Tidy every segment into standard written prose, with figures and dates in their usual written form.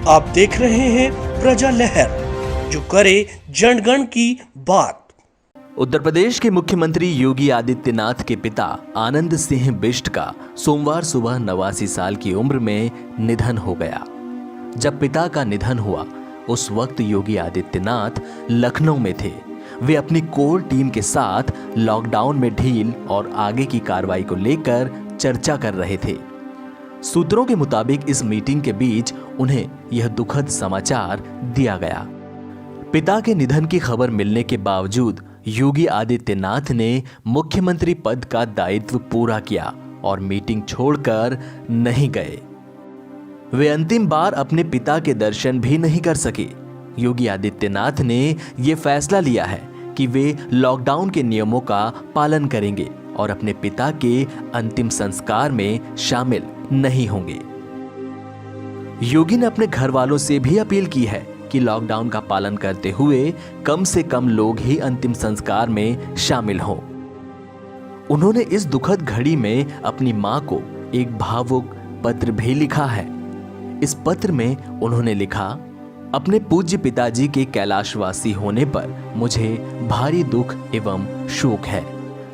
आप देख रहे हैं प्रजा लहर, जो करे जनगण की बात। उत्तर प्रदेश के मुख्यमंत्री योगी आदित्यनाथ के पिता आनंद सिंह बिष्ट का सोमवार सुबह 89 साल की उम्र में निधन हो गया। जब पिता का निधन हुआ उस वक्त योगी आदित्यनाथ लखनऊ में थे। वे अपनी कोर टीम के साथ लॉकडाउन में ढील और आगे की कार्रवाई को लेकर चर्चा कर रहे थे। सूत्रों के मुताबिक इस मीटिंग के बीच उन्हें यह दुखद समाचार दिया गया। पिता के निधन की खबर मिलने के बावजूद योगी आदित्यनाथ ने मुख्यमंत्री पद का दायित्व पूरा किया और मीटिंग छोड़कर नहीं गए। वे अंतिम बार अपने पिता के दर्शन भी नहीं कर सके। योगी आदित्यनाथ ने यह फैसला लिया है कि वे लॉकडाउन के नियमों का पालन करेंगे और अपने पिता के अंतिम संस्कार में शामिल नहीं होंगे। योगी ने अपने घर वालों से भी अपील की है कि लॉकडाउन का पालन करते हुए कम से कम लोग ही अंतिम संस्कार में शामिल हों। उन्होंने इस दुखद घड़ी में अपनी मां को एक भावुक पत्र भी लिखा है। इस पत्र में उन्होंने लिखा, अपने पूज्य पिताजी के कैलाशवासी होने पर मुझे भारी दुख एवं शोक है।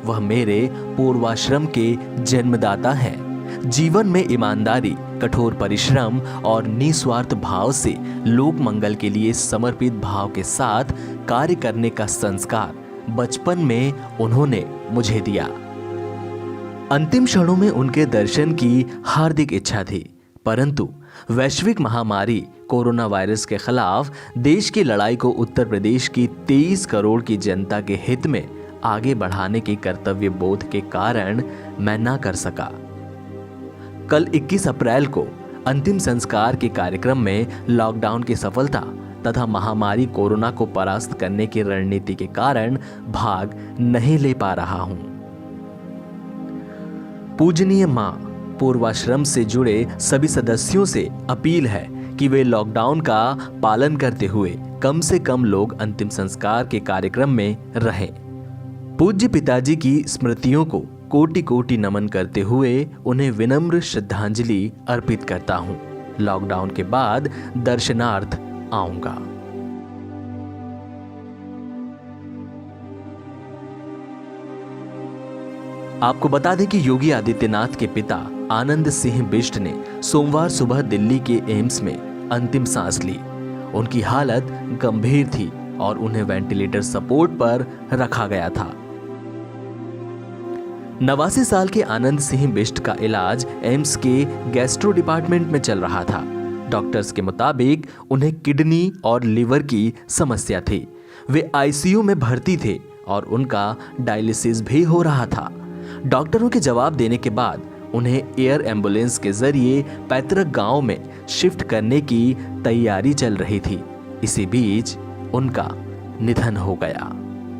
वह मेरे पूर्वाश्रम के जन्मदाता हैं। जीवन में ईमानदारी, कठोर परिश्रम और निस्वार्थ भाव से लोक मंगल के लिए समर्पित भाव के साथ कार्य करने का संस्कार बचपन में उन्होंने मुझे दिया। अंतिम क्षणों में उनके दर्शन की हार्दिक इच्छा थी, परंतु वैश्विक महामारी कोरोना वायरस के खिलाफ देश की लड़ाई को उत्तर प्रदेश की 23 करोड़ की जनता के हित में आगे बढ़ाने के कर्तव्य बोध के कारण मैं ना कर सका। कल 21 अप्रैल को अंतिम संस्कार के कार्यक्रम में लॉकडाउन की सफलता तथा महामारी कोरोना को परास्त करने की रणनीति के कारण भाग नहीं ले पा रहा हूं। पूजनीय मां, पूर्वाश्रम से जुड़े सभी सदस्यों से अपील है कि वे लॉकडाउन का पालन करते हुए कम से कम लोग अंतिम संस्कार के कार्यक्रम में रहें। पूज्य पिताजी की स्मृतियों को कोटि कोटि नमन करते हुए उन्हें विनम्र श्रद्धांजलि अर्पित करता हूं। लॉकडाउन के बाद दर्शनार्थ आऊंगा। आपको बता दें कि योगी आदित्यनाथ के पिता आनंद सिंह बिष्ट ने सोमवार सुबह दिल्ली के एम्स में अंतिम सांस ली। उनकी हालत गंभीर थी और उन्हें वेंटिलेटर सपोर्ट पर रखा गया था। 89 साल के आनंद सिंह बिष्ट का इलाज एम्स के गैस्ट्रो डिपार्टमेंट में चल रहा था। डॉक्टर्स के मुताबिक उन्हें किडनी और लिवर की समस्या थी। वे आईसीयू में भर्ती थे और उनका डायलिसिस भी हो रहा था। डॉक्टरों के जवाब देने के बाद उन्हें एयर एम्बुलेंस के जरिए पैतृक गांव में शिफ्ट करने की तैयारी चल रही थी। इसी बीच उनका निधन हो गया।